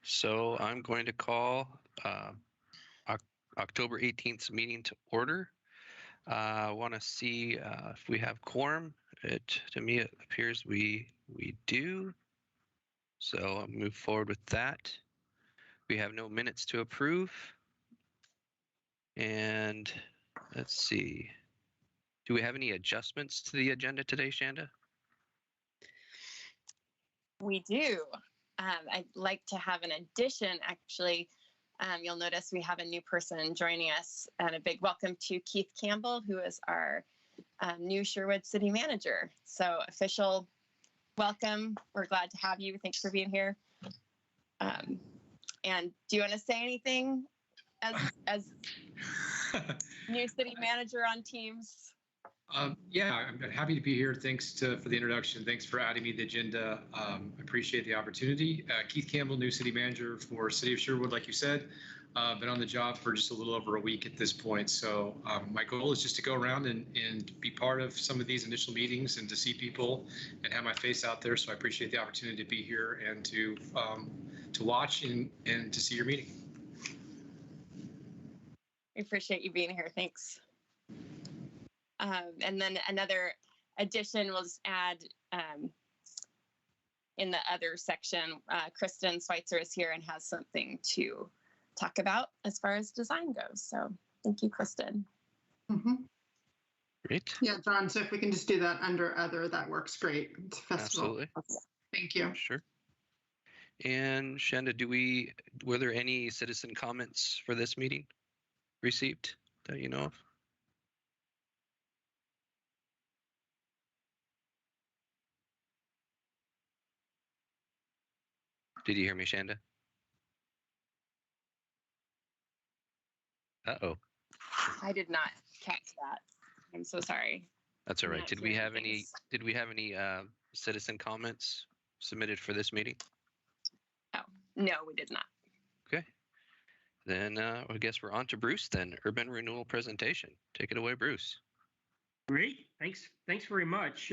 So I'm going to call October 18th meeting to order. I want to see if we have quorum. To me, it appears we do. So I'll move forward with that. We have no minutes to approve. And let's see. Do we have any adjustments to the agenda today, Shanda? We do. I'd like to have an addition, actually. You'll notice we have a new person joining us, and a big welcome to Keith Campbell, who is our new Sherwood City Manager. So official welcome. We're glad to have you. Thanks for being here. And do you want to say anything as new City Manager on Teams? Yeah, I'm happy to be here. Thanks for the introduction. Thanks for adding me to the agenda. I appreciate the opportunity. Keith Campbell, new city manager for City of Sherwood, like you said. Been on the job for just a little over a week at this point. So my goal is just to go around and be part of some of these initial meetings and to see people and have my face out there. So I appreciate the opportunity to be here and to watch and to see your meeting. We appreciate you being here. Thanks. And then another addition, we'll just add in the other section, Kristen Schweitzer is here and has something to talk about as far as design goes. So thank you, Kristen. Mm-hmm. Great. Yeah, John, so if we can just do that under other, that works great. It's a festival. Absolutely. Thank you. Sure. And Shanda, were there any citizen comments for this meeting received that you know of? Did you hear me, Shanda? Uh-oh. I did not catch that. I'm so sorry. That's all right. Did we have any citizen comments submitted for this meeting? Oh, no, we did not. Okay. Then I guess we're on to Bruce then. Urban Renewal presentation. Take it away, Bruce. Great. Thanks very much.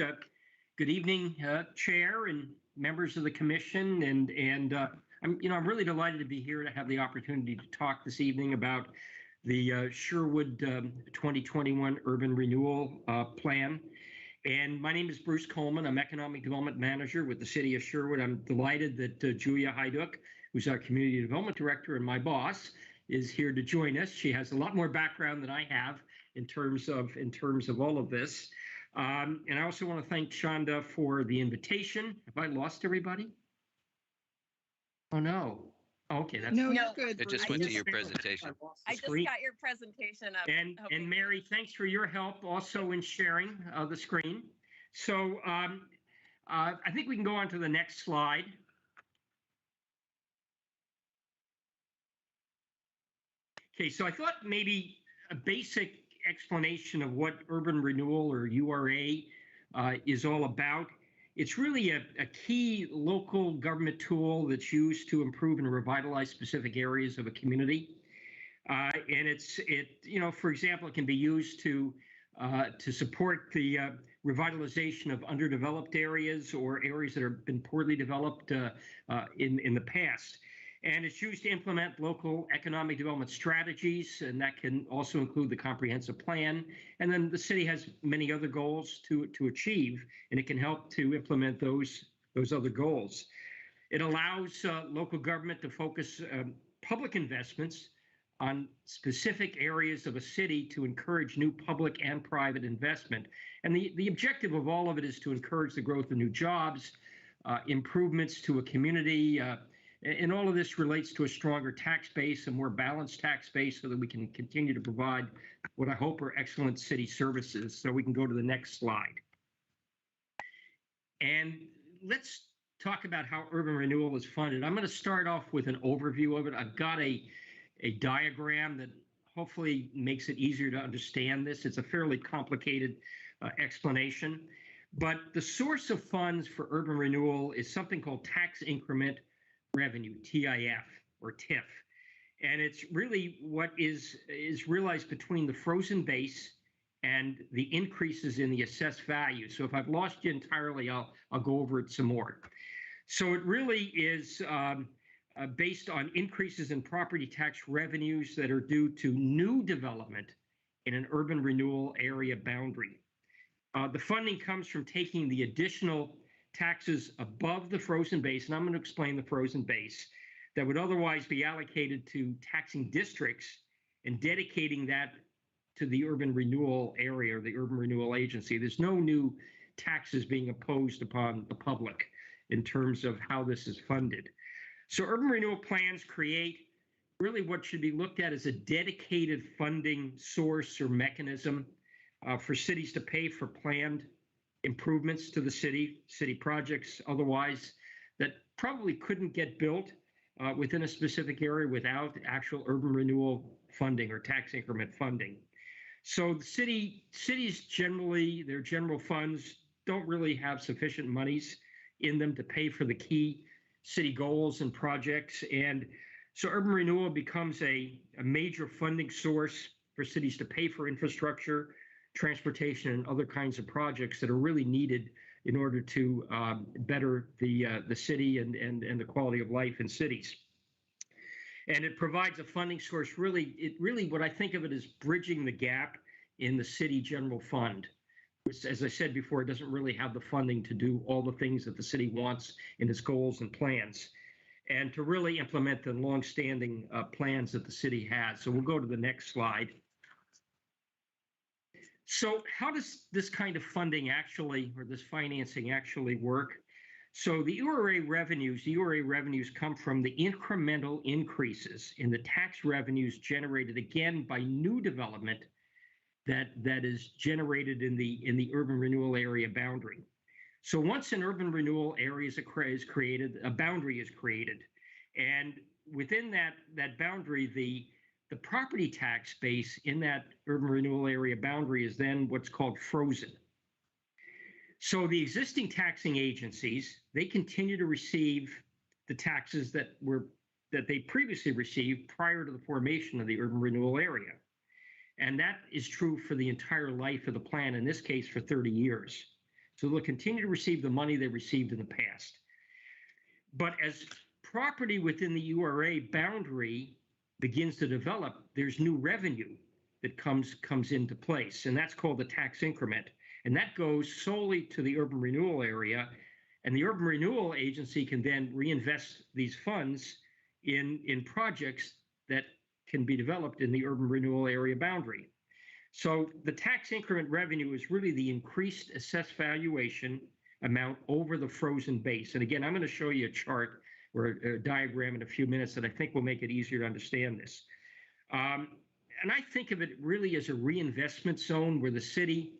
Good evening, Chair and members of the commission, and I'm really delighted to be here to have the opportunity to talk this evening about the Sherwood 2021 Urban Renewal Plan. And my name is Bruce Coleman. I'm Economic Development Manager with the City of Sherwood. I'm delighted that Julia Hyduk, who's our Community Development Director and my boss, is here to join us. She has a lot more background than I have in terms of all of this. And I also want to thank Shanda for the invitation. Have I lost everybody? Oh, no. Okay, that's No, you're good. It just went to your presentation. I just got your presentation up. And Mary, thanks for your help also in sharing the screen. So I think we can go on to the next slide. Okay, so I thought maybe a basic explanation of what urban renewal or URA is all about. It's really a key local government tool that's used to improve and revitalize specific areas of a community. And for example, it can be used to support the revitalization of underdeveloped areas or areas that have been poorly developed in the past. And it's used to implement local economic development strategies, and that can also include the comprehensive plan. And then the city has many other goals to achieve, and it can help to implement those other goals. It allows local government to focus public investments on specific areas of a city to encourage new public and private investment. And the objective of all of it is to encourage the growth of new jobs, improvements to a community, and all of this relates to a stronger tax base, a more balanced tax base, so that we can continue to provide what I hope are excellent city services. So we can go to the next slide. And let's talk about how urban renewal is funded. I'm going to start off with an overview of it. I've got a diagram that hopefully makes it easier to understand this. It's a fairly complicated explanation. But the source of funds for urban renewal is something called tax increment revenue, TIF or TIF. And it's really what is realized between the frozen base and the increases in the assessed value. So if I've lost you entirely, I'll go over it some more. So it really is based on increases in property tax revenues that are due to new development in an urban renewal area boundary. The funding comes from taking the additional taxes above the frozen base, and I'm going to explain the frozen base, that would otherwise be allocated to taxing districts and dedicating that to the urban renewal area or the urban renewal agency. There's no new taxes being imposed upon the public in terms of how this is funded. So urban renewal plans create really what should be looked at as a dedicated funding source or mechanism for cities to pay for planned improvements to the city projects otherwise that probably couldn't get built within a specific area without actual urban renewal funding or tax increment funding. So the cities generally, their general funds don't really have sufficient monies in them to pay for the key city goals and projects. And so urban renewal becomes a major funding source for cities to pay for infrastructure, transportation, and other kinds of projects that are really needed in order to better the city and the quality of life in cities. And it provides a funding source, really what I think of it as bridging the gap in the city general fund, which, as I said before, it doesn't really have the funding to do all the things that the city wants in its goals and plans, and to really implement the longstanding plans that the city has. So we'll go to the next slide. So how does this kind of funding actually, or this financing actually work? So the URA revenues come from the incremental increases in the tax revenues generated again by new development that is generated in the urban renewal area boundary. So once an urban renewal area is created, a boundary is created, and within that boundary, the property tax base in that urban renewal area boundary is then what's called frozen. So the existing taxing agencies, they continue to receive the taxes that they previously received prior to the formation of the urban renewal area. And that is true for the entire life of the plan, in this case for 30 years. So they'll continue to receive the money they received in the past. But as property within the URA boundary begins to develop, there's new revenue that comes into place, and that's called the tax increment. And that goes solely to the urban renewal area, and the urban renewal agency can then reinvest these funds in projects that can be developed in the urban renewal area boundary. So the tax increment revenue is really the increased assessed valuation amount over the frozen base. And again, I'm going to show you a chart or a diagram in a few minutes that I think will make it easier to understand this. And I think of it really as a reinvestment zone where the city's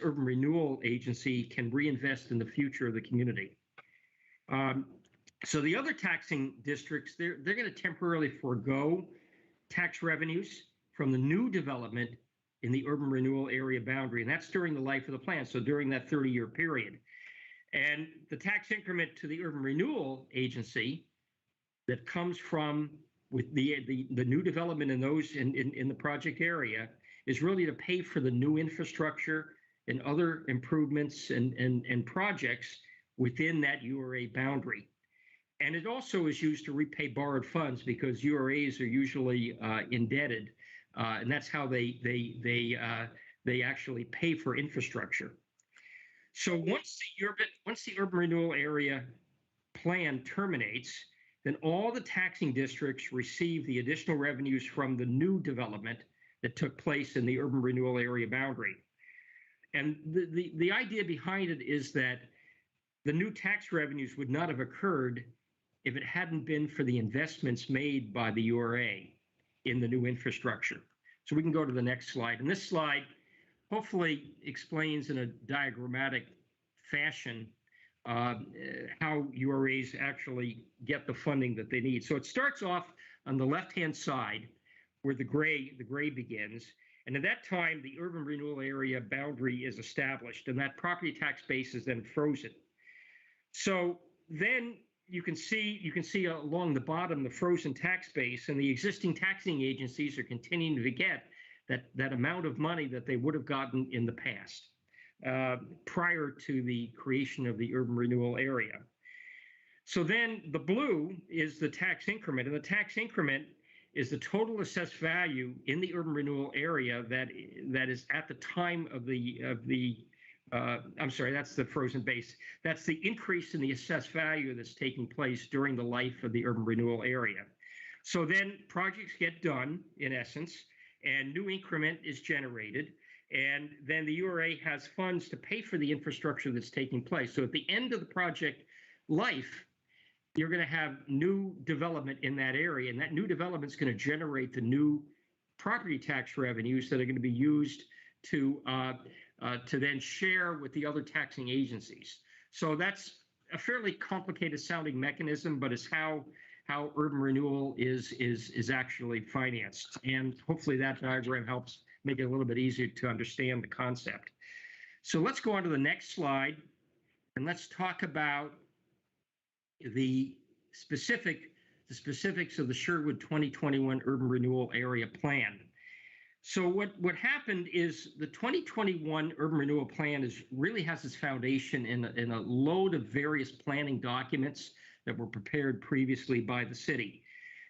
urban renewal agency can reinvest in the future of the community. So the other taxing districts, they're going to temporarily forego tax revenues from the new development in the urban renewal area boundary, and that's during the life of the plan, so during that 30-year period. And the tax increment to the urban renewal agency that comes from with the new development in those in the project area is really to pay for the new infrastructure and other improvements and projects within that URA boundary. And it also is used to repay borrowed funds because URAs are usually indebted, and that's how they actually pay for infrastructure. So once the urban renewal area plan terminates, then all the taxing districts receive the additional revenues from the new development that took place in the urban renewal area boundary. And the idea behind it is that the new tax revenues would not have occurred if it hadn't been for the investments made by the URA in the new infrastructure. So we can go to the next slide. And this slide hopefully explains in a diagrammatic fashion how URAs actually get the funding that they need. So it starts off on the left-hand side where the gray begins. And at that time, the urban renewal area boundary is established, and that property tax base is then frozen. So then you can see along the bottom the frozen tax base, and the existing taxing agencies are continuing to get that amount of money that they would have gotten in the past prior to the creation of the urban renewal area. So then the blue is the tax increment, and the tax increment is the total assessed value in the urban renewal area that is at the time of the I'm sorry, that's the frozen base. That's the increase in the assessed value that's taking place during the life of the urban renewal area. So then projects get done, in essence, and new increment is generated. And then the URA has funds to pay for the infrastructure that's taking place. So at the end of the project life, you're going to have new development in that area. And that new development is going to generate the new property tax revenues that are going to be used to then share with the other taxing agencies. So that's a fairly complicated sounding mechanism, but it's how urban renewal is actually financed. And hopefully that diagram helps make it a little bit easier to understand the concept. So let's go on to the next slide, and let's talk about the specifics of the Sherwood 2021 Urban Renewal Area Plan. So what happened is the 2021 Urban Renewal Plan really has its foundation in a load of various planning documents that were prepared previously by the city.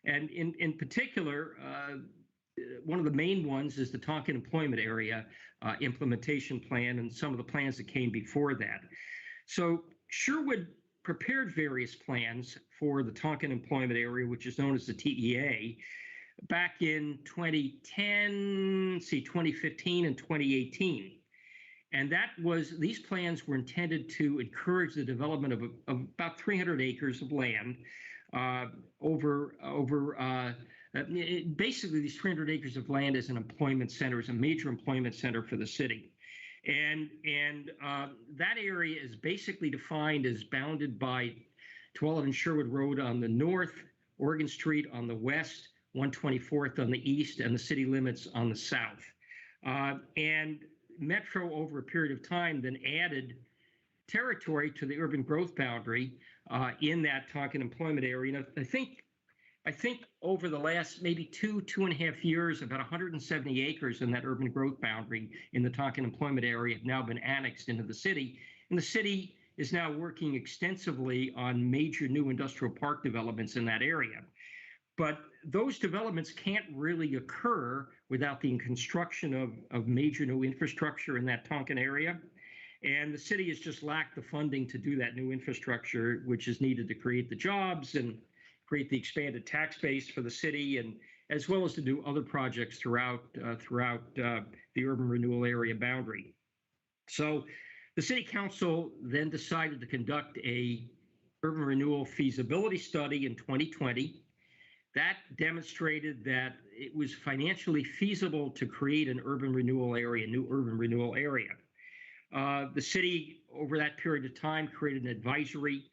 And in particular, one of the main ones is the Tanquin Employment Area Implementation Plan and some of the plans that came before that. So Sherwood prepared various plans for the Tanquin Employment Area, which is known as the TEA, back in 2015 and 2018. And these plans were intended to encourage the development of about 300 acres of land basically these 300 acres of land is an employment center, is a major employment center for the city. And that area is basically defined as bounded by 12 and Sherwood Road on the north, Oregon Street on the west, 124th on the east, and the city limits on the south. And Metro, over a period of time, then added territory to the urban growth boundary in that Tanquin employment area. And I think over the last maybe two and a half years, about 170 acres in that urban growth boundary in the Tanquin employment area have now been annexed into the city. And the city is now working extensively on major new industrial park developments in that area. But those developments can't really occur without the construction of major new infrastructure in that Tanquin area. And the city has just lacked the funding to do that new infrastructure, which is needed to create the jobs and create the expanded tax base for the city, and as well as to do other projects throughout the urban renewal area boundary. So the city council then decided to conduct a urban renewal feasibility study in 2020. That demonstrated that it was financially feasible to create an urban renewal area, new urban renewal area. The city, over that period of time, created an advisory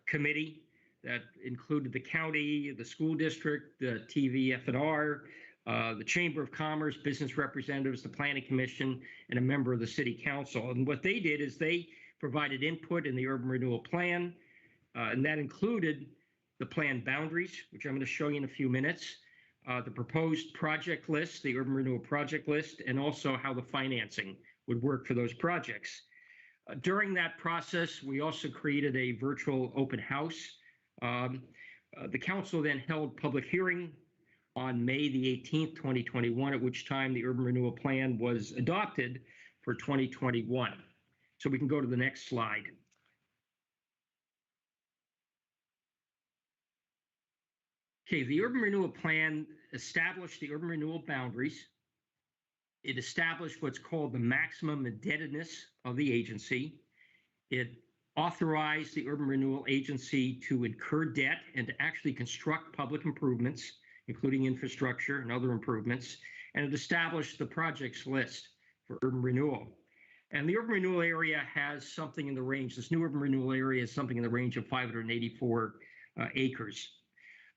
committee that included the county, the school district, the TVF&R, the Chamber of Commerce, business representatives, the Planning Commission, and a member of the City Council. And what they did is they provided input in the urban renewal plan, and that included the plan boundaries, which I'm going to show you in a few minutes, the proposed project list, the urban renewal project list, and also how the financing would work for those projects. During that process, we also created a virtual open house. The council then held public hearing on May the 18th, 2021, at which time the urban renewal plan was adopted for 2021. So we can go to the next slide. Okay, the urban renewal plan established the urban renewal boundaries. It established what's called the maximum indebtedness of the agency. It authorized the urban renewal agency to incur debt and to actually construct public improvements, including infrastructure and other improvements. And it established the projects list for urban renewal. And the urban renewal area has something in the range, this new urban renewal area is something in the range of 584 acres.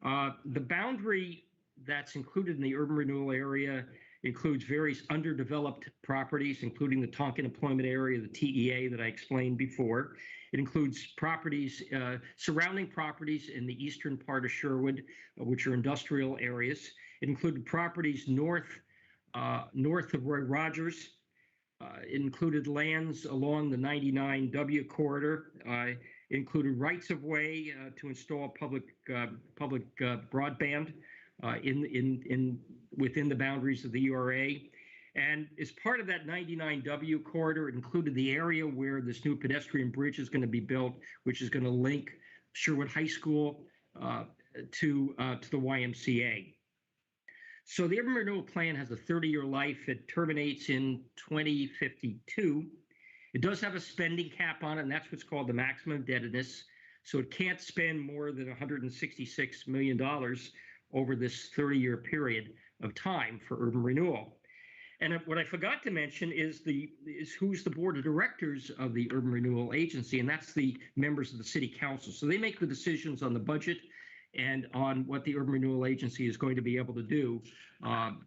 The boundary that's included in the urban renewal area includes various underdeveloped properties, including the Tanquin employment area, the TEA that I explained before. It includes properties, surrounding properties in the eastern part of Sherwood, which are industrial areas. It included properties north of Roy Rogers. It included lands along the 99W corridor. included rights of way to install public broadband within the boundaries of the URA. And as part of that 99W corridor, it included the area where this new pedestrian bridge is going to be built, which is going to link Sherwood High School to the YMCA. So the Urban Renewal Plan has a 30-year life. It terminates in 2052. It does have a spending cap on it, and that's what's called the maximum indebtedness. So it can't spend more than $166 million over this 30-year period of time for urban renewal. And what I forgot to mention is who's the board of directors of the Urban Renewal Agency, and that's the members of the city council. So they make the decisions on the budget and on what the Urban Renewal Agency is going to be able to do on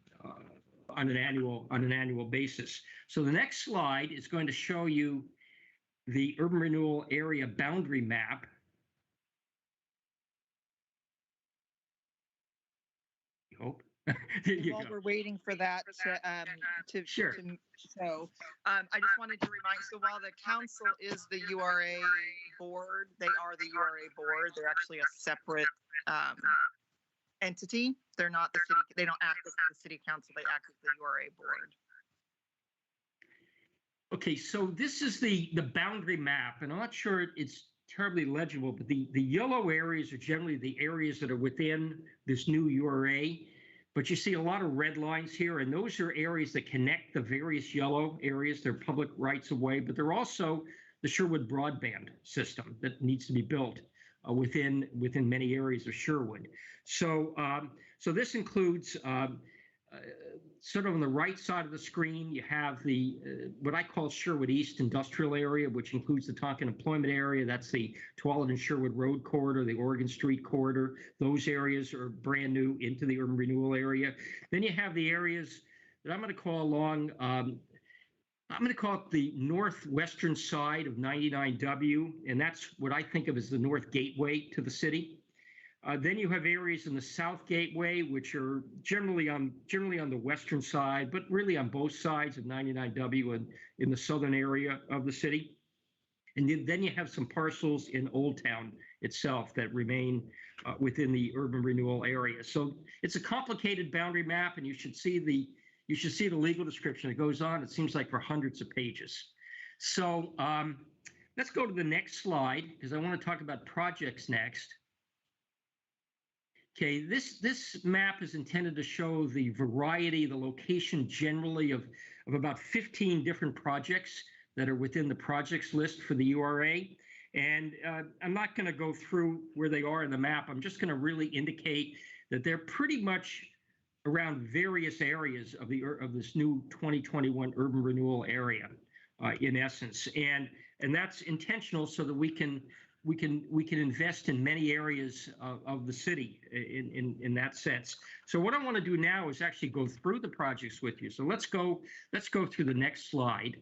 an annual basis. So the next slide is going to show you the urban renewal area boundary map. I hope. While we're waiting for that to Sure. show, I just wanted to remind, so while the council is the URA board, they are the URA board. They're actually a separate entity. They're not the city. They don't act as the city council. They act as the URA board. Okay, so this is the boundary map, and I'm not sure it's terribly legible, but the yellow areas are generally the areas that are within this new URA. But you see a lot of red lines here, and those are areas that connect the various yellow areas. They're public rights of way, but they're also the Sherwood broadband system that needs to be built within many areas of Sherwood. So so this includes sort of on the right side of the screen, you have the what I call Sherwood East Industrial Area, which includes the Tanquin Employment Area. That's the Tualatin and Sherwood Road Corridor, the Oregon Street Corridor. Those areas are brand new into the urban renewal area. Then you have the areas that I'm going to call along, I'm going to call it the northwestern side of 99W, and that's what I think of as the north gateway to the city. Then you have areas in the South Gateway, which are generally on the western side, but really on both sides of 99W and in the southern area of the city. And then you have some parcels in Old Town itself that remain within the urban renewal area. So it's a complicated boundary map, and you should see the legal description that goes on. It seems like for hundreds of pages. So let's go to the next slide, because I want to talk about projects next. Okay, this map is intended to show the variety, the location generally of about 15 different projects that are within the projects list for the URA. And I'm not going to go through where they are in the map. I'm just going to really indicate that they're pretty much around various areas of this new 2021 urban renewal area, in essence. And that's intentional so that we can invest in many areas of the city in that sense. So what I want to do now is actually go through the projects with you. So let's go through the next slide.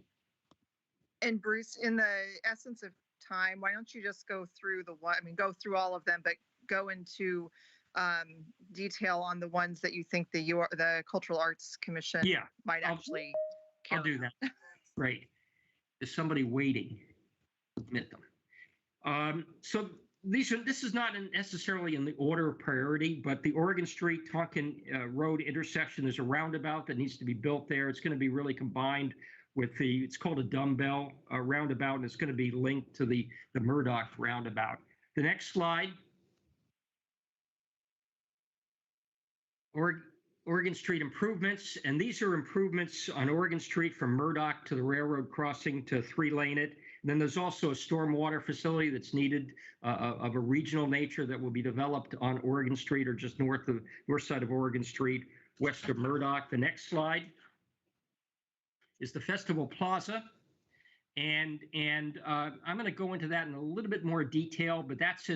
And Bruce, in the essence of time, why don't you just go through go through all of them, but go into detail on the ones that you think the Cultural Arts Commission might actually I'll do that. Great. Is somebody waiting? Admit them. So this is not necessarily in the order of priority, but the Oregon Street Tanquin Road intersection, there's a roundabout that needs to be built there. It's going to be really combined with it's called a dumbbell roundabout, and it's going to be linked to the Murdoch roundabout. The next slide. Oregon Street improvements, and these are improvements on Oregon Street from Murdoch to the railroad crossing to 3-lane it. And then there's also a stormwater facility that's needed of a regional nature that will be developed on Oregon Street or just north side of Oregon Street, west of Murdoch. The next slide is the Festival Plaza. And I'm going to go into that in a little bit more detail, but that's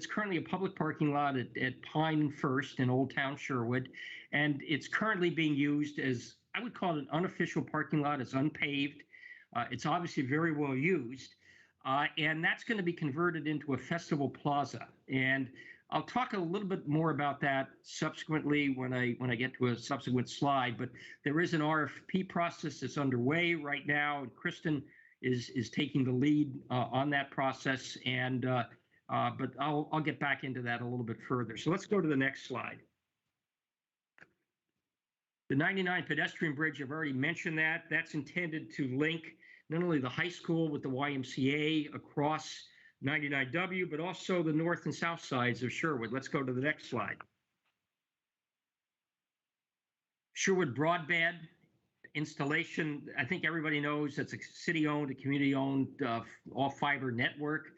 currently a public parking lot at Pine First in Old Town Sherwood. And it's currently being used as, I would call it an unofficial parking lot. It's unpaved. It's obviously very well used, and that's going to be converted into a festival plaza. And I'll talk a little bit more about that subsequently when I get to a subsequent slide. But there is an RFP process that's underway right now. And Kristen, is taking the lead on that process, and but I'll get back into that a little bit further. So let's go to the next slide. The 99 Pedestrian Bridge, I've already mentioned that. That's intended to link not only the high school with the YMCA across 99W, but also the north and south sides of Sherwood. Let's go to the next slide. Sherwood Broadband installation, I think everybody knows it's a city-owned, a community-owned, all-fiber network,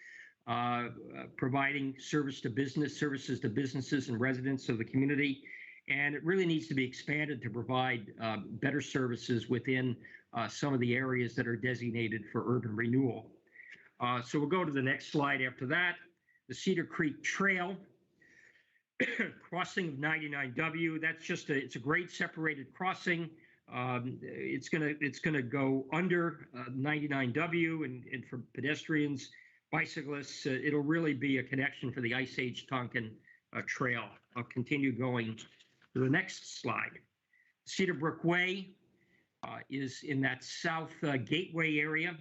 providing services to businesses and residents of the community. And it really needs to be expanded to provide better services within some of the areas that are designated for urban renewal. So we'll go to the next slide after that. The Cedar Creek Trail, crossing of 99W. That's just it's a grade separated crossing. It's gonna go under 99W, and for pedestrians, bicyclists, it'll really be a connection for the Ice Age Tanquin Trail. I'll continue going to the next slide. Cedar Brook Way is in that south gateway area,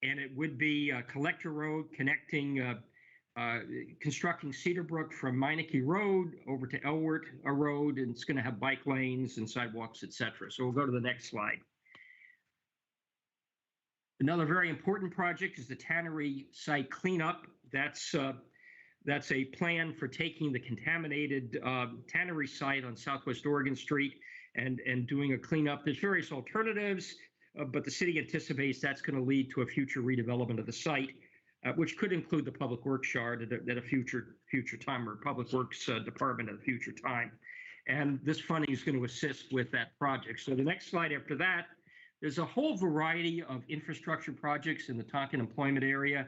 and it would be a collector road connecting, constructing Cedar Brook from Meineke Road over to Elwert Road, and it's going to have bike lanes and sidewalks, etc. So we'll go to the next slide. Another very important project is the tannery site cleanup. That's a plan for taking the contaminated tannery site on Southwest Oregon Street and doing a cleanup. There's various alternatives, but the city anticipates that's going to lead to a future redevelopment of the site, which could include the Public Works Yard at a future time, or Public Works Department at a future time. And this funding is going to assist with that project. So the next slide after that, there's a whole variety of infrastructure projects in the Tanquin employment area.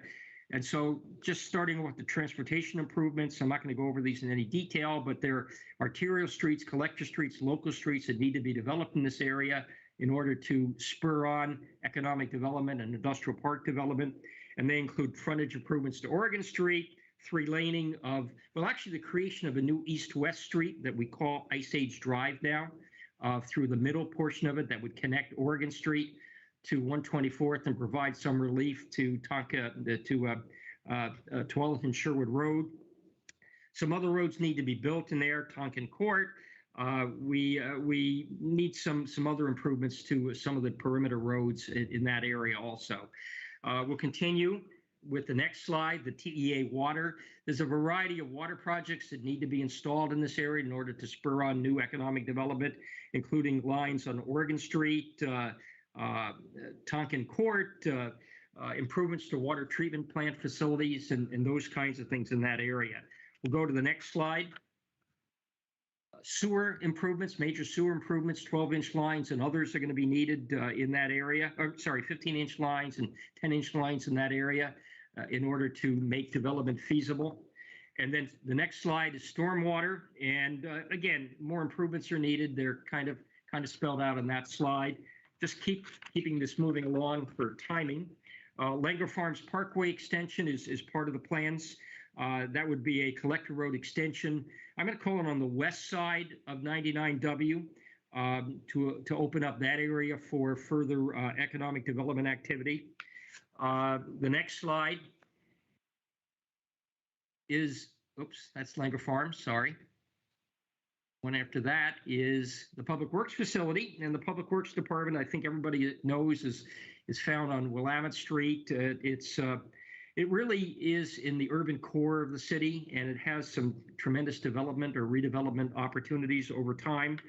And so just starting with the transportation improvements, I'm not going to go over these in any detail, but there are arterial streets, collector streets, local streets that need to be developed in this area in order to spur on economic development and industrial park development. And they include frontage improvements to Oregon Street, 3-laning of, well, actually the creation of a new east-west street that we call Ice Age Drive now, through the middle portion of it that would connect Oregon Street to 124th and provide some relief to 12th and Sherwood Road. Some other roads need to be built in there. Tanquin Court. We need some other improvements to some of the perimeter roads in that area also. We'll continue with the next slide, the TEA water. There's a variety of water projects that need to be installed in this area in order to spur on new economic development, including lines on Oregon Street, Tanquin Court, improvements to water treatment plant facilities, and those kinds of things in that area. We'll go to the next slide. Sewer improvements, major sewer improvements, 12-inch lines and others are going to be needed in that area. Or, sorry, 15-inch lines and 10-inch lines in that area in order to make development feasible. And then the next slide is stormwater. And again, more improvements are needed. They're kind of spelled out on that slide. Just keeping this moving along for timing. Langer Farms Parkway extension is part of the plans. That would be a collector road extension. I'm going to call it on the west side of 99W to open up that area for further economic development activity. The next slide is, oops, that's Langer Farms, sorry. One after that is the Public Works facility, and the Public Works Department, I think everybody knows, is found on Willamette Street. It really is in the urban core of the city, and it has some tremendous development or redevelopment opportunities over time.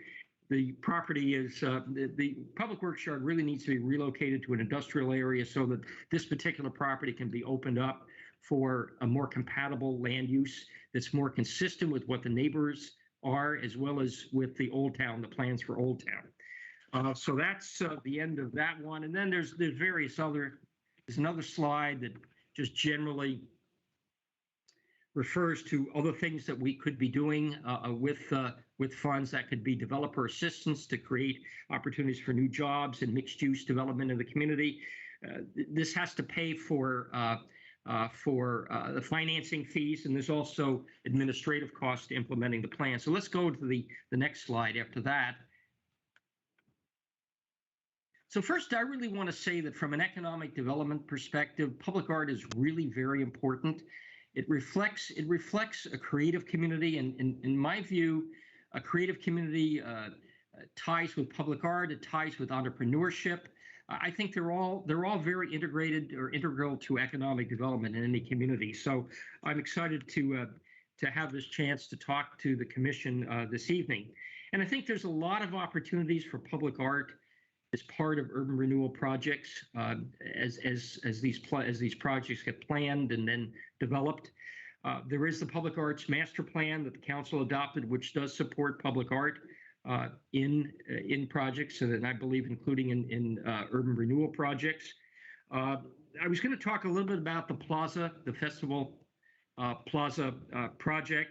The property is, the Public Works Yard really needs to be relocated to an industrial area so that this particular property can be opened up for a more compatible land use that's more consistent with what the neighbors are, as well as with the Old Town, the plans for Old Town. So that's the end of that one. And then there's various other, there's another slide that just generally refers to other things that we could be doing with funds. That could be developer assistance to create opportunities for new jobs and mixed use development in the community. This has to pay for the financing fees, and there's also administrative costs to implementing the plan. So let's go to the next slide after that. So first, I really want to say that from an economic development perspective, public art is really very important. It reflects a creative community, and in my view, a creative community ties with public art. It ties with entrepreneurship. I think they're all very integrated or integral to economic development in any community. So I'm excited to have this chance to talk to the commission this evening. And I think there's a lot of opportunities for public art as part of urban renewal projects, as these projects get planned and then developed. There is the Public Arts Master Plan that the council adopted, which does support public art in projects, and I believe including in urban renewal projects. I was going to talk a little bit about the Plaza, the Festival Plaza project,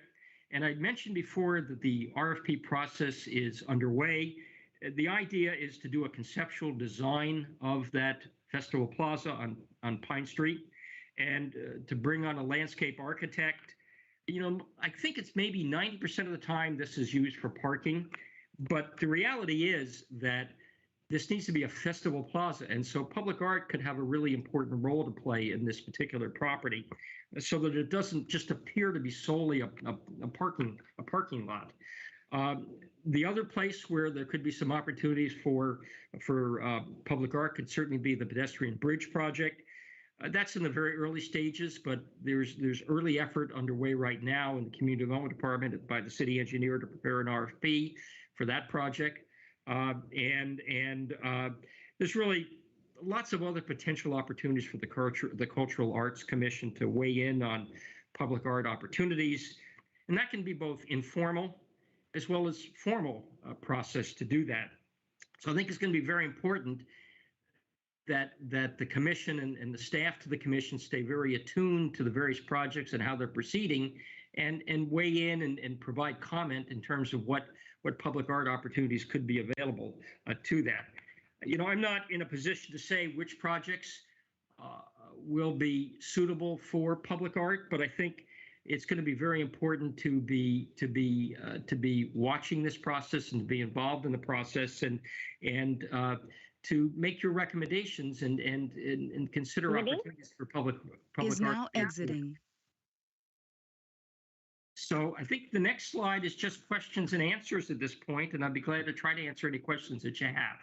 and I mentioned before that the RFP process is underway. The idea is to do a conceptual design of that Festival Plaza on Pine Street, and to bring on a landscape architect. You know, I think it's maybe 90% of the time this is used for parking, but the reality is that this needs to be a festival plaza, and so public art could have a really important role to play in this particular property, so that it doesn't just appear to be solely a parking lot. The other place where there could be some opportunities for public art could certainly be the Pedestrian Bridge project. That's in the very early stages, but there's early effort underway right now in the Community Development Department by the city engineer to prepare an RFP for that project. And there's really lots of other potential opportunities for the Cultural Arts Commission to weigh in on public art opportunities. And that can be both informal as well as formal process to do that. So I think it's going to be very important that the commission and the staff to the commission stay very attuned to the various projects and how they're proceeding, and weigh in and provide comment in terms of what public art opportunities could be available to that. You know, I'm not in a position to say which projects will be suitable for public art, but I think it's going to be very important to be watching this process and to be involved in the process, and to make your recommendations and consider opportunities for public is art. Now exiting. So I think the next slide is just questions and answers at this point, and I'd be glad to try to answer any questions that you have.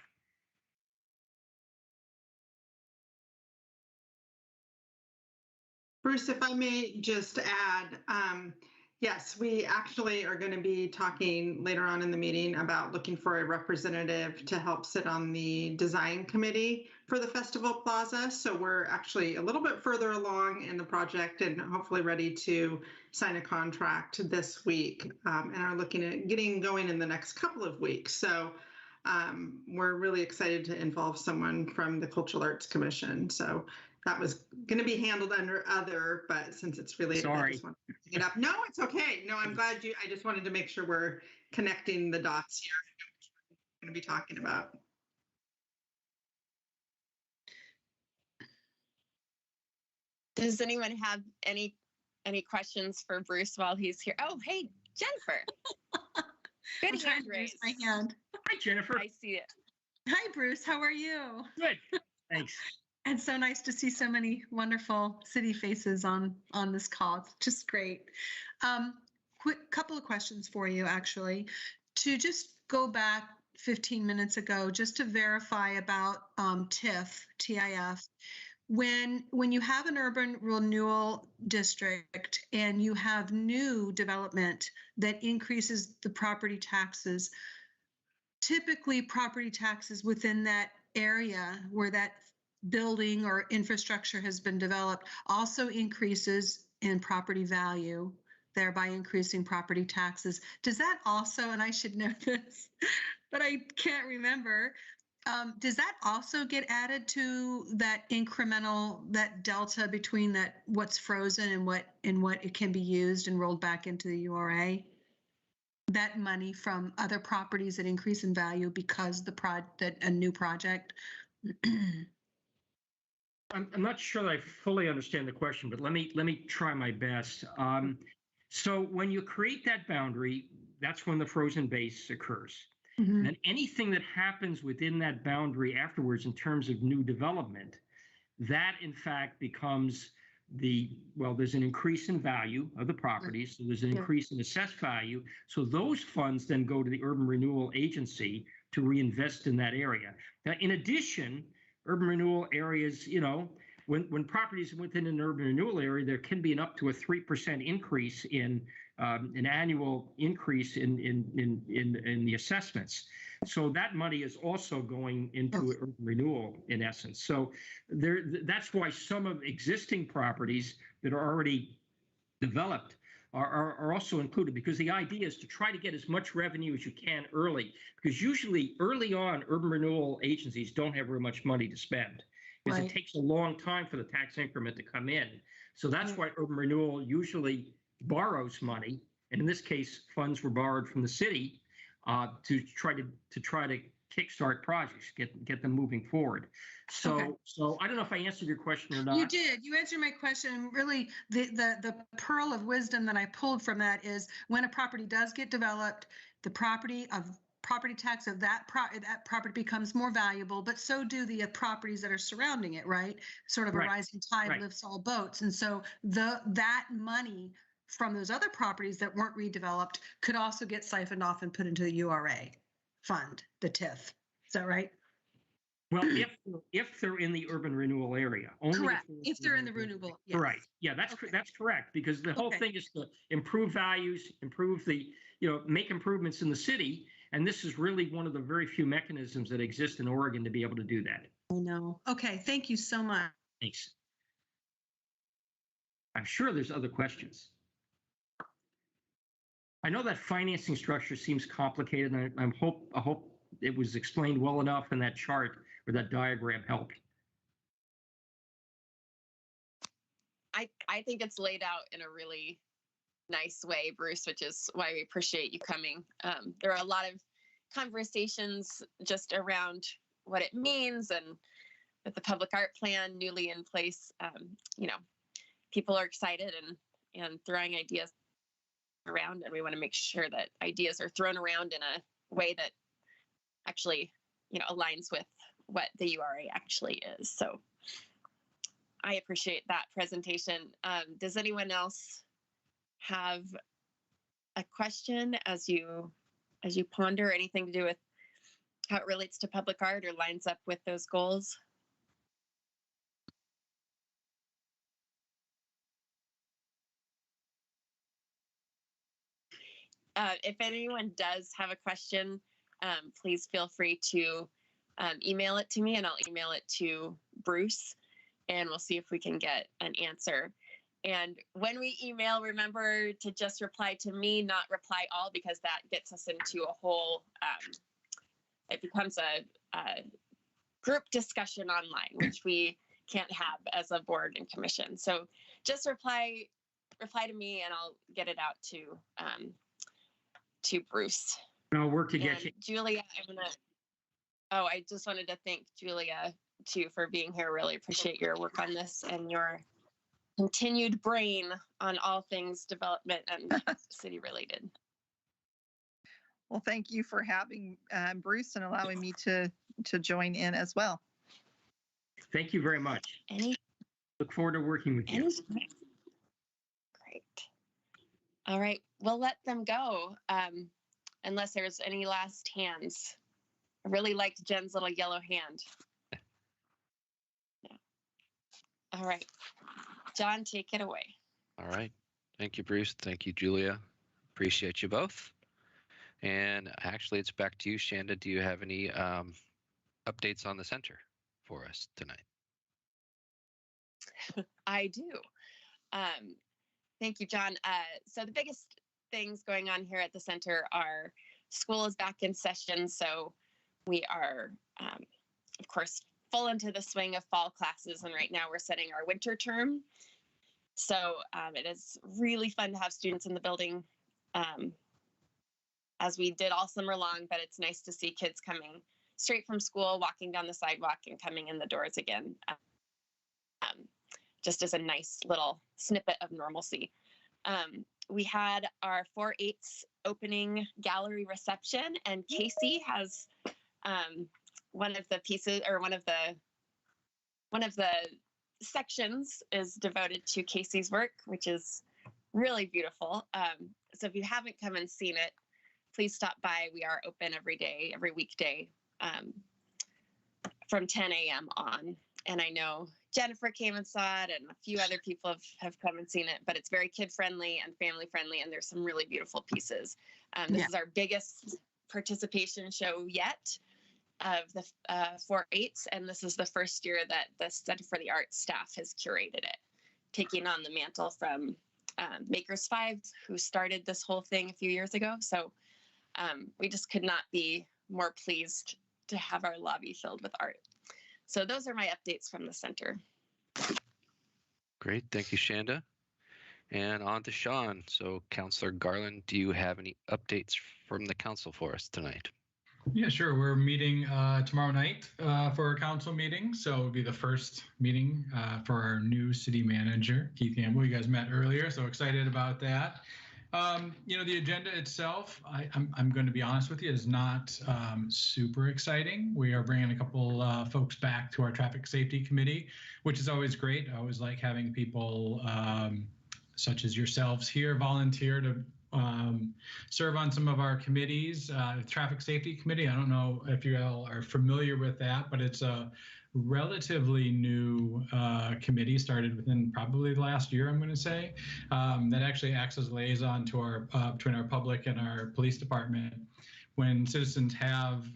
Bruce, if I may just add, yes, we actually are going to be talking later on in the meeting about looking for a representative to help sit on the design committee for the Festival Plaza. So we're actually a little bit further along in the project and hopefully ready to sign a contract this week, and are looking at getting going in the next couple of weeks. So we're really excited to involve someone from the Cultural Arts Commission. So that was going to be handled under other, but since it's related, I just wanted to pick it up. No, it's okay. No, I'm glad I just wanted to make sure we're connecting the dots here. We're going to be talking about. Does anyone have any questions for Bruce while he's here? Oh, hey, Jennifer. Good hand raise. My hand. Hi, Jennifer. I see it. Hi, Bruce. How are you? Good. Thanks. And so nice to see so many wonderful city faces on this call. It's just great. Quick couple of questions for you, actually. To just go back 15 minutes ago, just to verify about TIF. When you have an urban renewal district and you have new development that increases the property taxes, typically property taxes within that area where that building or infrastructure has been developed also increases in property value, thereby increasing property taxes. Does that also, and I should know this, but I can't remember, does that also get added to that incremental, that delta between that what's frozen and what it can be used and rolled back into the URA? That money from other properties that increase in value because a new project? I'm not sure that I fully understand the question, but let me try my best. So when you create that boundary, that's when the frozen base occurs. Mhm. then anything that happens within that boundary afterwards in terms of new development, that in fact becomes there's an increase in value of the properties, so there's an increase in assessed value. So those funds then go to the Urban Renewal Agency to reinvest in that area. Now, in addition, urban renewal areas, when properties within an urban renewal area, there can be an up to a 3% increase in an annual increase in the assessments. So that money is also going into urban renewal in essence. So that's why some of existing properties that are already developed are also included, because the idea is to try to get as much revenue as you can early, because usually early on urban renewal agencies don't have very much money to spend, because it takes a long time for the tax increment to come in. So that's why urban renewal usually borrows money, and in this case funds were borrowed from the city to try to kickstart projects, get them moving forward. So I don't know if I answered your question or not. You did. You answered my question. Really, the pearl of wisdom that I pulled from that is when a property does get developed, the property tax of that property becomes more valuable, but so do the properties that are surrounding it, right? Sort of a rising tide lifts all boats. And so that money from those other properties that weren't redeveloped could also get siphoned off and put into the URA fund, the TIF. Is that right? Well, if they're in the urban renewal area, only correct. If they're in the renewable, yes. Right. Yeah, that's correct, because the whole thing is to improve values, make improvements in the city, and this is really one of the very few mechanisms that exist in Oregon to be able to do that. I know. Okay, thank you so much. Thanks. I'm sure there's other questions. I know that financing structure seems complicated, and I hope it was explained well enough in that chart, or that diagram helped. I think it's laid out in a really nice way, Bruce, which is why we appreciate you coming. There are a lot of conversations just around what it means, and with the public art plan newly in place, people are excited and throwing ideas around, and we want to make sure that ideas are thrown around in a way that actually, aligns with what the URA actually is. So I appreciate that presentation. Does anyone else have a question as you ponder anything to do with how it relates to public art or lines up with those goals? If anyone does have a question, please feel free to email it to me, and I'll email it to Bruce, and we'll see if we can get an answer. And when we email, remember to just reply to me, not reply all, because that gets us into a whole, it becomes a group discussion online, which we can't have as a board and commission. So just reply to me, and I'll get it out to Bruce. I'll work to get you. Julia, I just wanted to thank Julia too for being here. Really appreciate your work on this and your continued brain on all things development and city related. Well, thank you for having Bruce and allowing me to join in as well. Thank you very much. Look forward to working with you. Great. All right, we'll let them go unless there's any last hands. I really liked Jen's little yellow hand. Yeah. All right, John, take it away. All right. Thank you, Bruce. Thank you, Julia. Appreciate you both. And actually, it's back to you, Shanda. Do you have any updates on the center for us tonight? I do. Thank you, John. So the biggest things going on here at the center are school is back in session. So we are, of course, full into the swing of fall classes. And right now we're setting our winter term. So it is really fun to have students in the building as we did all summer long. But it's nice to see kids coming straight from school, walking down the sidewalk and coming in the doors again. Just as a nice little snippet of normalcy. We had our 4/8 opening gallery reception, and Casey has one of the pieces, or one of the sections is devoted to Casey's work, which is really beautiful. So if you haven't come and seen it, please stop by. We are open every day, every weekday, from 10 a.m. on. And I know Jennifer came and saw it, and a few other people have come and seen it, but it's very kid-friendly and family-friendly, and there's some really beautiful pieces. This is our biggest participation show yet of the 4/8, and this is the first year that the Center for the Arts staff has curated it, taking on the mantle from Makers 5, who started this whole thing a few years ago. So we just could not be more pleased to have our lobby filled with art. So those are my updates from the center. Great. Thank you, Shanda. And on to Sean. So Councillor Garland, do you have any updates from the council for us tonight? Yeah, sure. We're meeting tomorrow night for a council meeting. So it'll be the first meeting for our new city manager, Keith Campbell. You guys met earlier, so excited about that. The agenda itself, I'm going to be honest with you, is not super exciting. We are bringing a couple folks back to our traffic safety committee, which is always great. I always like having people such as yourselves here volunteer to serve on some of our committees. Traffic safety committee, I don't know if you all are familiar with that, but it's a relatively new committee, started within probably the last year, I'm going to say, that actually acts as a liaison to our between our public and our police department. When citizens have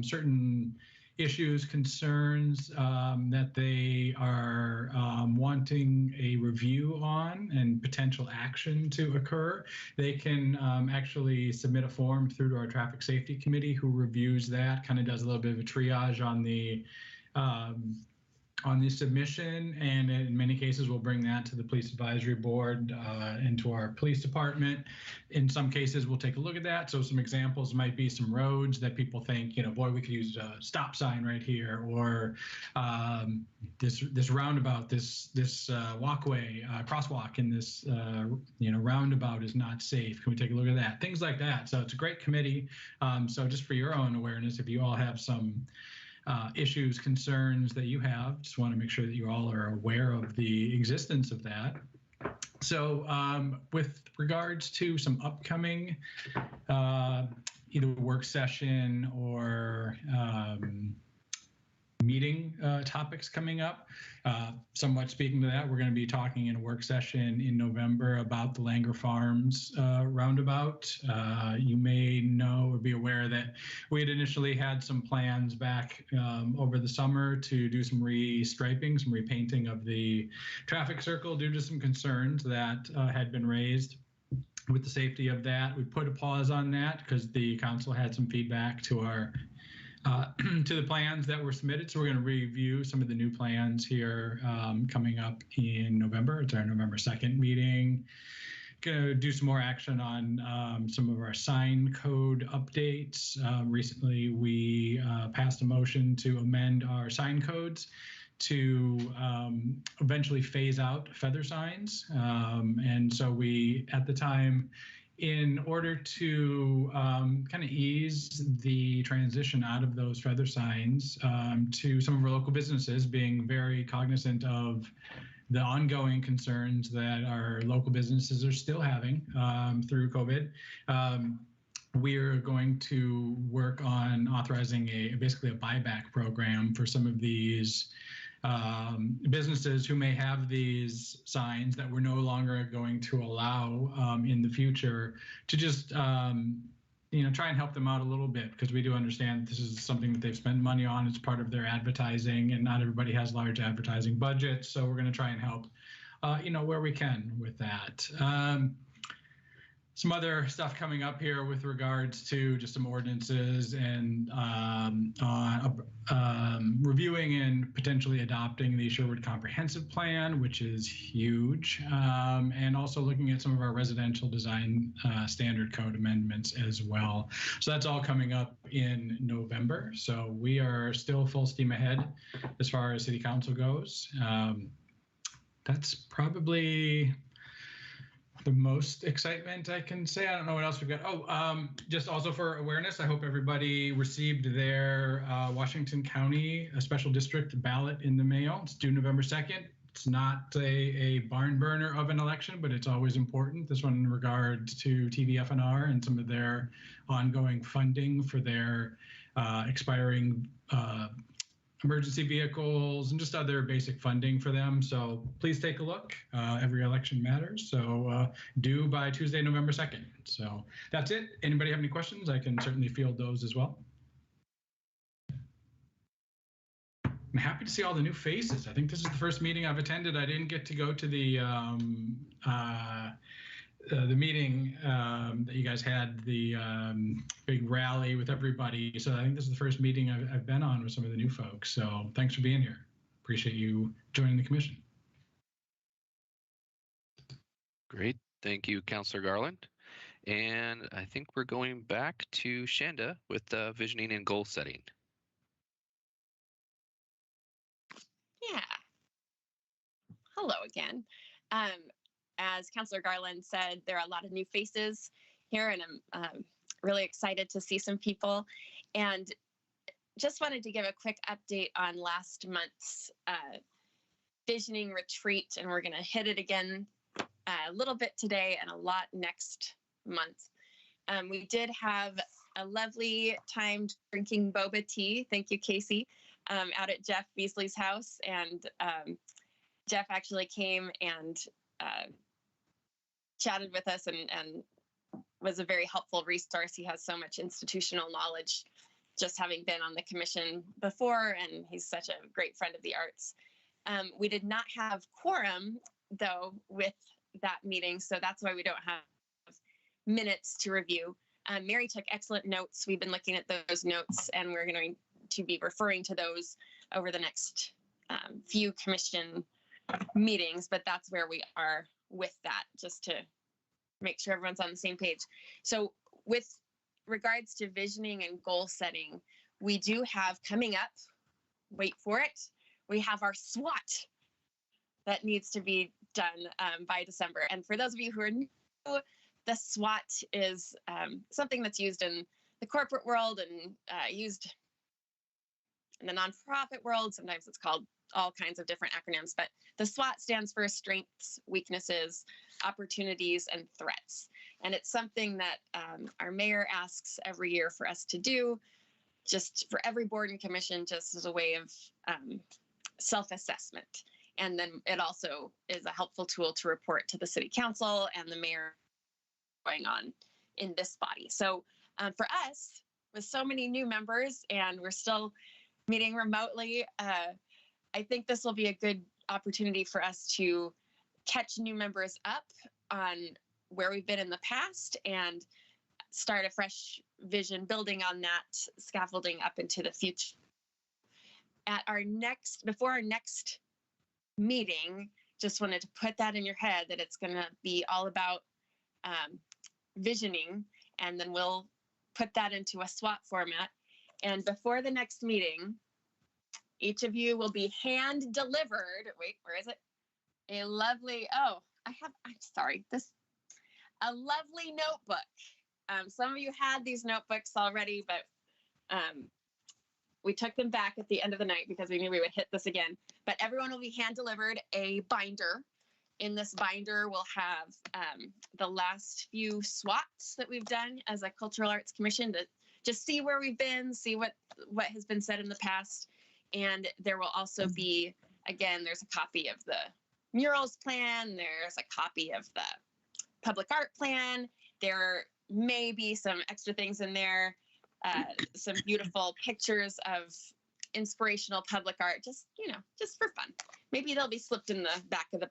certain issues, concerns that they are wanting a review on and potential action to occur, they can actually submit a form through to our traffic safety committee, who reviews that, kind of does a little bit of a triage on the submission, and in many cases we'll bring that to the police advisory board and to our police department. In some cases we'll take a look at that. So some examples might be some roads that people think, boy, we could use a stop sign right here, or this roundabout, this walkway, crosswalk in this roundabout is not safe. Can we take a look at that? Things like that. So it's a great committee. So just for your own awareness, if you all have some issues, concerns that you have, just want to make sure that you all are aware of the existence of that. So with regards to some upcoming either work session or meeting topics coming up, somewhat speaking to that, we're going to be talking in a work session in November about the Langer Farms roundabout. You may know or be aware that we had initially had some plans back over the summer to do some restriping, some repainting of the traffic circle due to some concerns that had been raised with the safety of that. We put a pause on that because the council had some feedback to our to the plans that were submitted. So we're going to review some of the new plans here coming up in November. It's our November 2nd meeting. Going to do some more action on some of our sign code updates. Recently, we passed a motion to amend our sign codes to eventually phase out feather signs. And so we, at the time, in order to kind of ease the transition out of those feather signs to some of our local businesses, being very cognizant of the ongoing concerns that our local businesses are still having through COVID, we're going to work on authorizing basically a buyback program for some of these businesses who may have these signs that we're no longer going to allow in the future, to just try and help them out a little bit, because we do understand that this is something that they've spent money on. It's part of their advertising, and not everybody has large advertising budgets, so we're going to try and help where we can with that. Some other stuff coming up here with regards to just some ordinances and reviewing and potentially adopting the Sherwood Comprehensive Plan, which is huge, and also looking at some of our residential design standard code amendments as well. So that's all coming up in November. So we are still full steam ahead as far as City Council goes. That's probably the most excitement I can say. I don't know what else we've got. Oh, just also for awareness, I hope everybody received their Washington County special district ballot in the mail. It's due November 2nd. It's not a barn burner of an election, but it's always important. This one in regard to TVFNR and some of their ongoing funding for their expiring emergency vehicles and just other basic funding for them. So please take a look. Every election matters. So due by Tuesday, November 2nd. So that's it. Anybody have any questions? I can certainly field those as well. I'm happy to see all the new faces. I think this is the first meeting I've attended. I didn't get to go to the meeting that you guys had, the big rally with everybody. So I think this is the first meeting I've been on with some of the new folks. So thanks for being here. Appreciate you joining the commission. Great. Thank you, Councillor Garland. And I think we're going back to Shanda with visioning and goal setting. Yeah. Hello again. As Councillor Garland said, there are a lot of new faces here, and I'm really excited to see some people. And just wanted to give a quick update on last month's visioning retreat, and we're going to hit it again a little bit today and a lot next month. We did have a lovely time drinking boba tea. Thank you, Casey, out at Jeff Beasley's house. And Jeff actually came and chatted with us and was a very helpful resource. He has so much institutional knowledge, just having been on the commission before, and he's such a great friend of the arts. We did not have quorum, though, with that meeting, so that's why we don't have minutes to review. Mary took excellent notes. We've been looking at those notes, and we're going to be referring to those over the next few commission meetings, but that's where we are with that, just to make sure everyone's on the same page. So with regards to visioning and goal setting, we do have coming up, wait for it, we have our SWOT that needs to be done by December. And for those of you who are new, the SWOT is something that's used in the corporate world and used in the nonprofit world. Sometimes it's called all kinds of different acronyms, but the SWOT stands for strengths, weaknesses, opportunities, and threats. And it's something that our mayor asks every year for us to do, just for every board and commission, just as a way of self-assessment. And then it also is a helpful tool to report to the city council and the mayor going on in this body. So for us, with so many new members and we're still meeting remotely, I think this will be a good opportunity for us to catch new members up on where we've been in the past and start a fresh vision, building on that scaffolding up into the future. Before our next meeting, just wanted to put that in your head that it's going to be all about visioning, and then we'll put that into a SWOT format. And before the next meeting, each of you will be hand delivered. Wait, where is it? A lovely, a lovely notebook. Some of you had these notebooks already, but we took them back at the end of the night because we knew we would hit this again. But everyone will be hand delivered a binder. In this binder, we'll have the last few SWOTs that we've done as a Cultural Arts Commission to just see where we've been, see what has been said in the past. And there will also be, again, there's a copy of the murals plan, there's a copy of the public art plan. There may be some extra things in there, some beautiful pictures of inspirational public art, just for fun. Maybe they'll be slipped in the back of the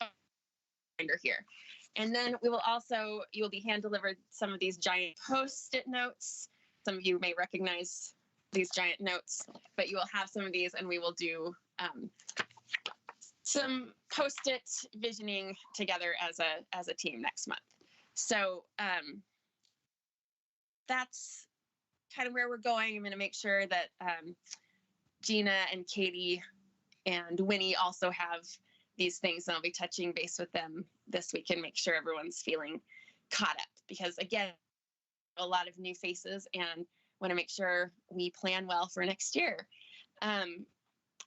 binder here. And then you will be hand delivered some of these giant Post-it notes. Some of you may recognize these giant notes, but you will have some of these, and we will do some Post-it visioning together as a team next month. So that's kind of where we're going. I'm going to make sure that Gina and Katie and Winnie also have these things, and I'll be touching base with them this week and make sure everyone's feeling caught up, because again, a lot of new faces and want to make sure we plan well for next year.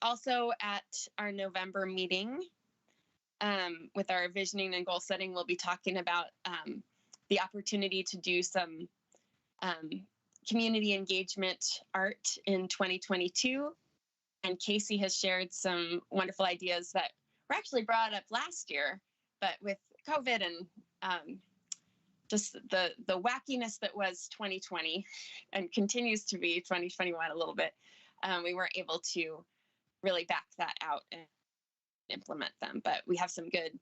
Also at our November meeting, with our visioning and goal setting, we'll be talking about the opportunity to do some community engagement art in 2022. And Casey has shared some wonderful ideas that were actually brought up last year, but with COVID and just the wackiness that was 2020 and continues to be 2021 a little bit, we weren't able to really back that out and implement them. But we have some good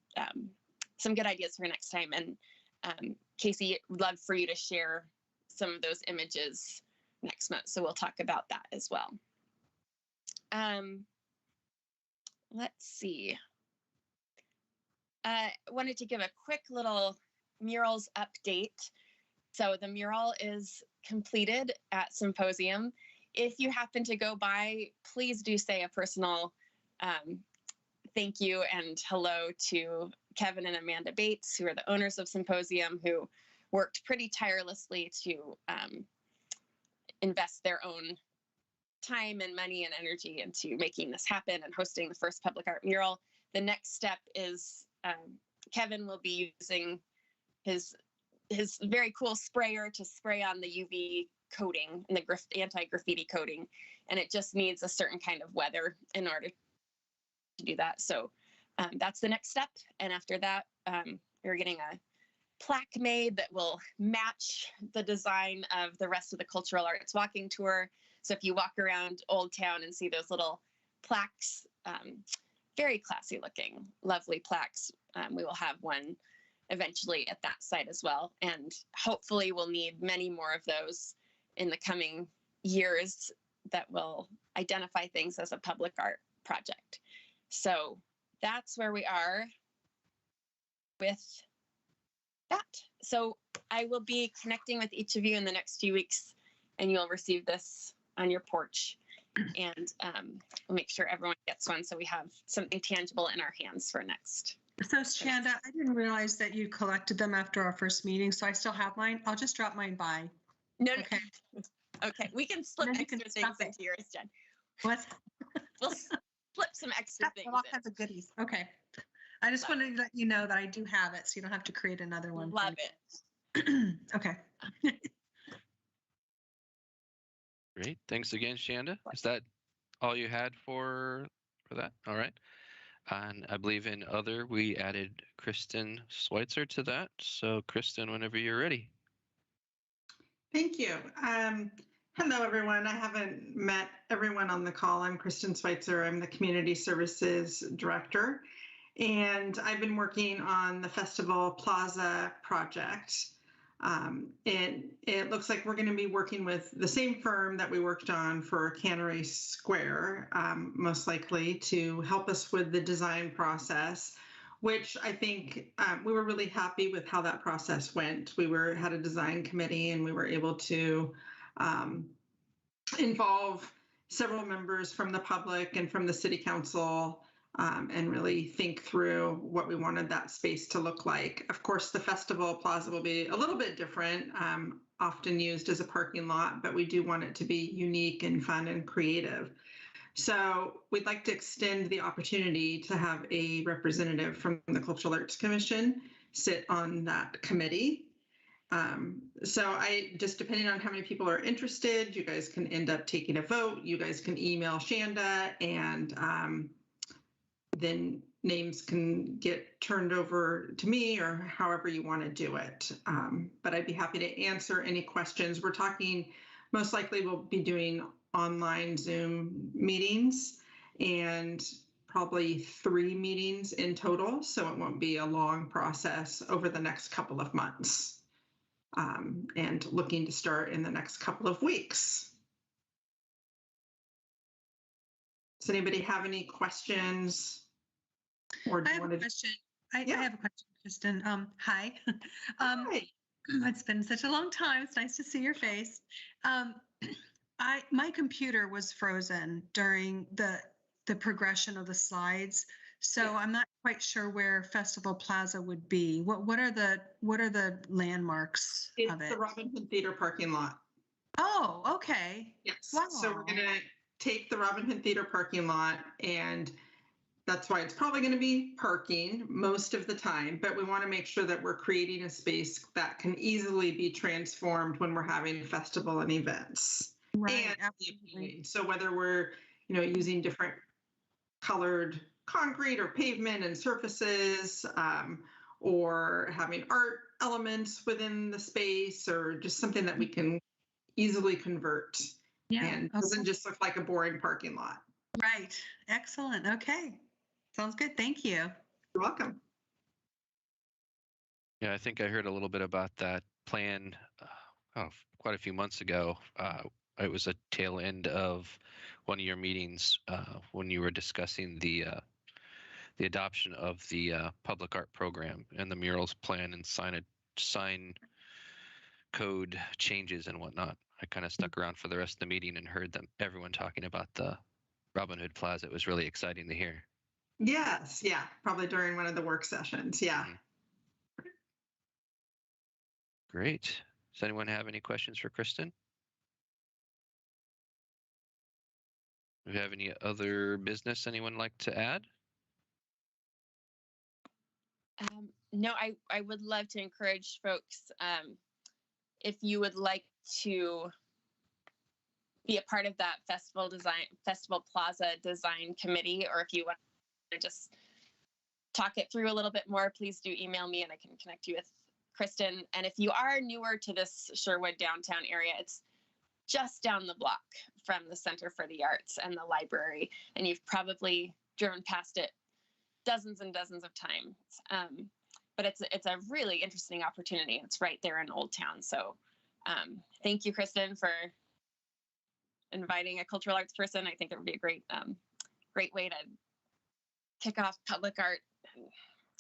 ideas for next time. And Casey, would love for you to share some of those images next month. So we'll talk about that as well. Let's see. Wanted to give a quick little murals update. So the mural is completed at Symposium. If you happen to go by, please do say a personal thank you and hello to Kevin and Amanda Bates, who are the owners of Symposium, who worked pretty tirelessly to invest their own time and money and energy into making this happen and hosting the first public art mural. The next step is Kevin will be using his very cool sprayer to spray on the UV coating and the anti-graffiti coating, and it just needs a certain kind of weather in order to do that. So that's the next step. And after that, we're getting a plaque made that will match the design of the rest of the cultural arts walking tour. So if you walk around Old Town and see those little plaques, very classy looking, lovely plaques, we will have one eventually at that site as well. And hopefully we'll need many more of those in the coming years that will identify things as a public art project. So that's where we are with that. So I will be connecting with each of you in the next few weeks, and you'll receive this on your porch. And we'll make sure everyone gets one so we have something tangible in our hands for next. So Shanda, I didn't realize that you collected them after our first meeting, so I still have mine. I'll just drop mine by. No, okay. Okay, we can slip extra things into yours, Jen. What? We'll slip some extra things. All kinds of goodies. Okay. I just wanted to let you know that I do have it, so you don't have to create another one. Love it. Okay. Great. Thanks again, Shanda. Is that all you had for that? All right. And I believe in other, we added Kristen Schweitzer to that. So Kristen, whenever you're ready. Thank you. Hello, everyone. I haven't met everyone on the call. I'm Kristen Schweitzer. I'm the Community Services Director, and I've been working on the Festival Plaza project. It looks like we're going to be working with the same firm that we worked on for Cannery Square, most likely to help us with the design process, which I think we were really happy with how that process went. We had a design committee, and we were able to involve several members from the public and from the city council, and really think through what we wanted that space to look like. Of course, the Festival Plaza will be a little bit different, often used as a parking lot, but we do want it to be unique and fun and creative. So we'd like to extend the opportunity to have a representative from the Cultural Arts Commission sit on that committee. So just depending on how many people are interested, you guys can end up taking a vote. You guys can email Shanda, and then names can get turned over to me, or however you want to do it. But I'd be happy to answer any questions. We're talking, most likely we'll be doing online Zoom meetings, and probably 3 meetings in total. So it won't be a long process over the next couple of months. And looking to start in the next couple of weeks. Does anybody have any questions? Or do I have a question. I have a question, Kristen. Hi. Hi. It's been such a long time. It's nice to see your face. My computer was frozen during the progression of the slides. So Yeah. I'm not quite sure where Festival Plaza would be. What are the landmarks It's of it? the Robin Hood Theater parking lot. Oh, okay. Yes. Wow. So we're gonna take the Robin Hood Theater parking lot, and that's why it's probably going to be parking most of the time, but we want to make sure that we're creating a space that can easily be transformed when we're having a festival and events. Right, And absolutely. so whether we're, using different colored concrete or pavement and surfaces, or having art elements within the space, or just something that we can easily convert Yeah. and doesn't just look like a boring parking lot. Right. Excellent. Okay. Sounds good. Thank you. You're welcome. Yeah, I think I heard a little bit about that plan quite a few months ago. It was a tail end of one of your meetings when you were discussing the adoption of the public art program and the murals plan and sign code changes and whatnot. I kind of stuck around for the rest of the meeting and heard everyone talking about the Robin Hood Plaza. It was really exciting to hear. Yes, yeah, probably during one of the work sessions. Yeah. Mhm. Great. Does anyone have any questions for Kristen? Do you have any other business anyone like to add? No, I would love to encourage folks, if you would like to be a part of that Festival Plaza design committee, or if you want to just talk it through a little bit more, please do email me and I can connect you with Kristen. And if you are newer to this Sherwood downtown area, it's just down the block from the Center for the Arts and the library, and you've probably driven past it dozens and dozens of times. But it's a really interesting opportunity. It's right there in Old Town. So thank you, Kristen, for inviting a cultural arts person. I think it would be a great way to kick off public art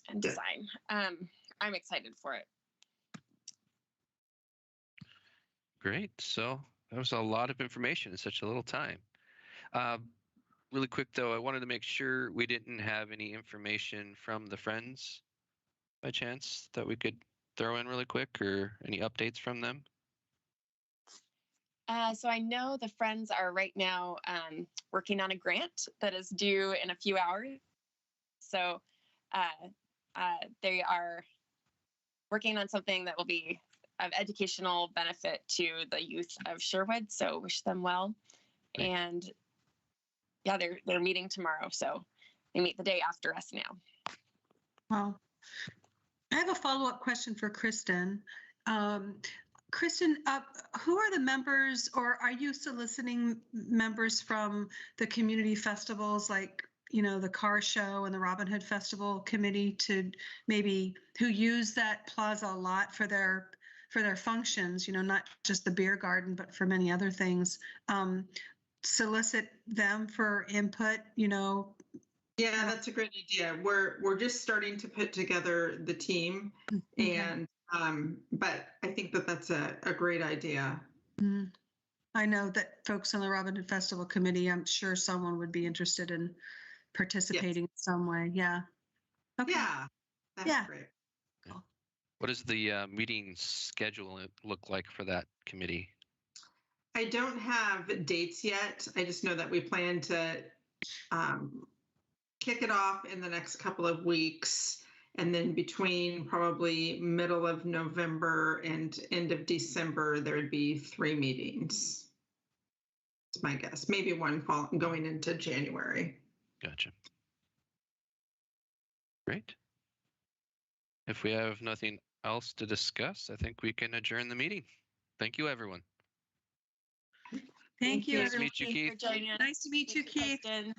and design. I'm excited for it. Great. So that was a lot of information in such a little time. Really quick, though, I wanted to make sure we didn't have any information from the Friends by chance that we could throw in really quick, or any updates from them? So I know the Friends are right now working on a grant that is due in a few hours. So they are working on something that will be of educational benefit to the youth of Sherwood. So wish them well. Great. And yeah, they're meeting tomorrow. So they meet the day after us now. Well, I have a follow-up question for Kristen. Kristen, who are the members, or are you soliciting members from the community festivals, like, the car show and the Robin Hood Festival committee, to maybe who use that plaza a lot for their functions, not just the beer garden, but for many other things, solicit them for input, Yeah, that's a great idea. We're just starting to put together the team, and but I think that's a great idea. I know that folks on the Robin Hood Festival committee, I'm sure someone would be interested in participating in some way. Yeah. Okay. Yeah, that's great. Cool. What does the meeting schedule look like for that committee? I don't have dates yet. I just know that we plan to kick it off in the next couple of weeks. And then between probably middle of November and end of December, there would be 3 meetings. That's my guess. Maybe one going into January. Gotcha. Great. If we have nothing else to discuss, I think we can adjourn the meeting. Thank you, everyone. Thank you. Nice to meet you, Keith. Nice to meet you, Keith. Kristen.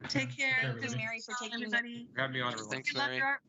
Take care. Thank you, Mary, for taking everybody. Have me on. Thanks, Good luck, Mary.